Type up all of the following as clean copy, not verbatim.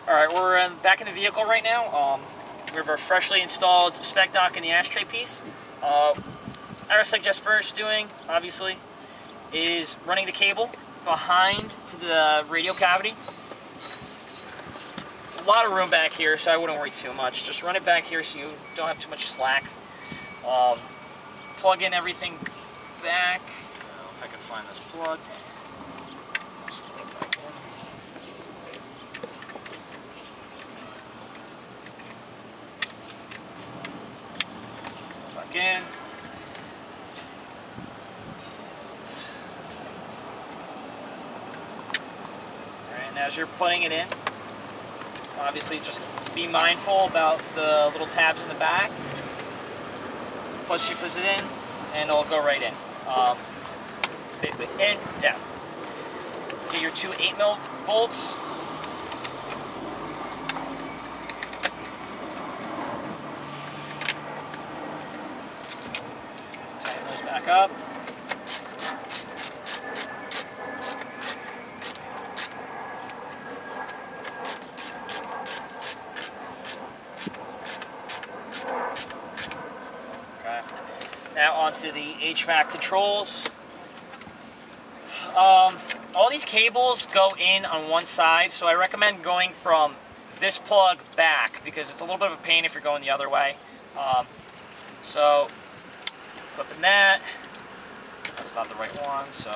Alright, we're back in the vehicle right now. We have our freshly installed spec dock in the ashtray piece. I would suggest first doing, obviously, is running the cable behind to the radio cavity. A lot of room back here, so I wouldn't worry too much. Just run it back here so you don't have too much slack. Plug in everything back. I don't know if I can find this plug. Just put it back in. Back in. And as you're putting it in, obviously just be mindful about the little tabs in the back. Once you push it in, and it'll go right in. Basically in, down. Get your two 8mm bolts. Tighten those back up. Now onto the HVAC controls. All these cables go in on one side, so I recommend going from this plug back because it's a little bit of a pain if you're going the other way. So clipping that. That's not the right one, so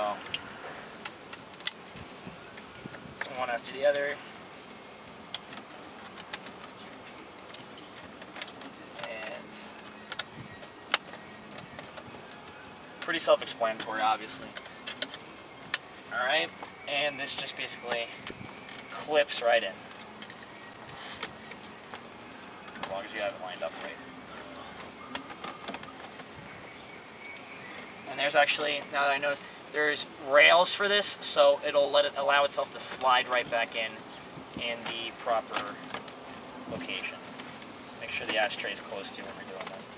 one after the other. Pretty self-explanatory, obviously. Alright, and this just basically clips right in. As long as you have it lined up right. And there's actually, now that I know, there's rails for this, so it'll allow itself to slide right back in the proper location. Make sure the ashtray is close to when you're doing this.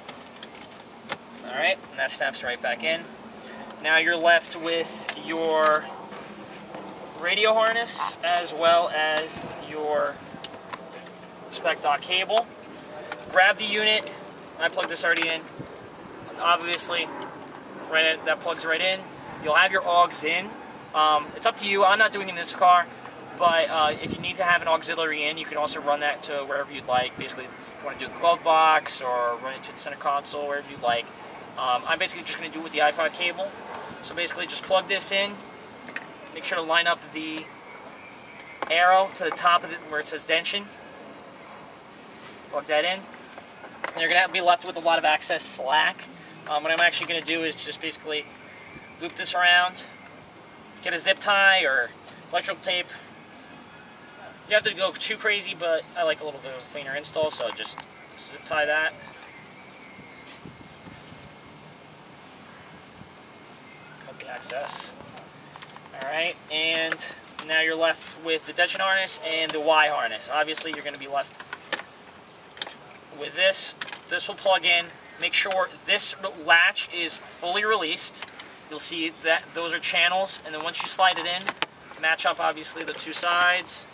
Alright, and that snaps right back in. Now you're left with your radio harness as well as your spec dock cable. Grab the unit. I plugged this already in. Obviously, that plugs right in. You'll have your augs in. It's up to you. I'm not doing it in this car, but if you need to have an auxiliary in, you can also run that to wherever you'd like. Basically, if you want to do the glove box or run it to the center console, wherever you'd like. I'm basically just going to do it with the iPod cable. So basically just plug this in. Make sure to line up the arrow to the top of it where it says Dension. Plug that in. And you're going to be left with a lot of excess slack. What I'm actually going to do is just basically loop this around. Get a zip tie or electrical tape. You have to go too crazy, but I like a little bit of a cleaner install, so just zip tie that. The access. Alright, and now you're left with the Dension harness and the Y harness. Obviously, you're going to be left with this. This will plug in. Make sure this latch is fully released. You'll see that those are channels, and then once you slide it in, match up obviously the two sides.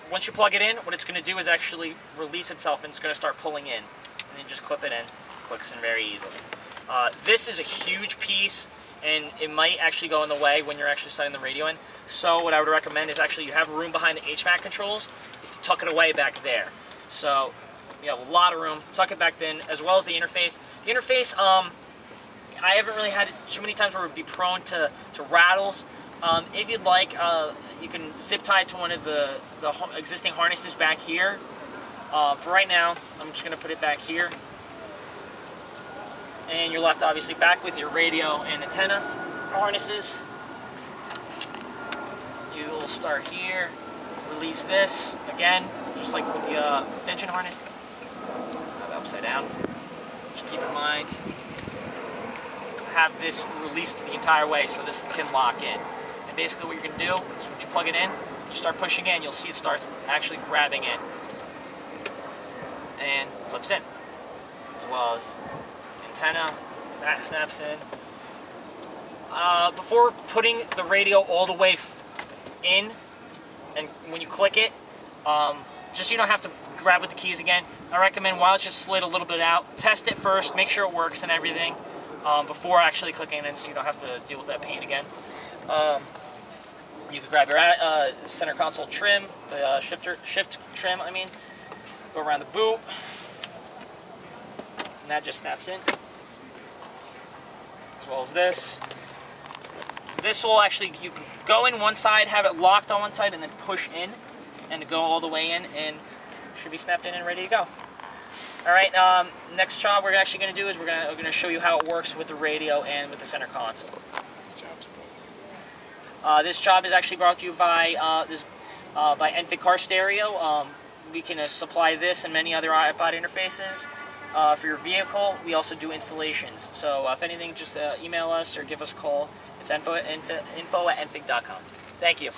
Once you plug it in, what it's going to do is actually release itself, and it's going to start pulling in. And then just clip it in. Clicks in very easily. This is a huge piece, and it might actually go in the way when you're actually setting the radio in. So what I would recommend is actually you have room behind the HVAC controls, is to tuck it away back there. So you have a lot of room. Tuck it back in, as well as the interface. The interface, I haven't really had it too many times where it would be prone to rattles. If you'd like, you can zip tie it to one of the existing harnesses back here. For right now, I'm just going to put it back here. And you're left obviously back with your radio and antenna harnesses. You will start here, release this, again, just like with the tension harness. Upside down. Just keep in mind, have this released the entire way so this can lock in. And basically what you're going to do is once you plug it in, you start pushing in, you'll see it starts actually grabbing in. And clips in. As well as antenna, that snaps in. Before putting the radio all the way in, and when you click it, just so you don't have to grab with the keys again, I recommend while it's just slid a little bit out, test it first, make sure it works and everything before actually clicking in, so you don't have to deal with that pain again. You can grab your center console trim, the shift trim, I mean. Go around the boot, and that just snaps in, as well as this. This will actually, you can go in one side, have it locked on one side, and then push in, and go all the way in, and it should be snapped in and ready to go. All right, next job we're actually going to do is we're going to show you how it works with the radio and with the center console. This job is actually brought to you by by NFIG Car Stereo. We can supply this and many other iPod interfaces for your vehicle. We also do installations. So if anything, just email us or give us a call. It's info@nfig.com. Thank you.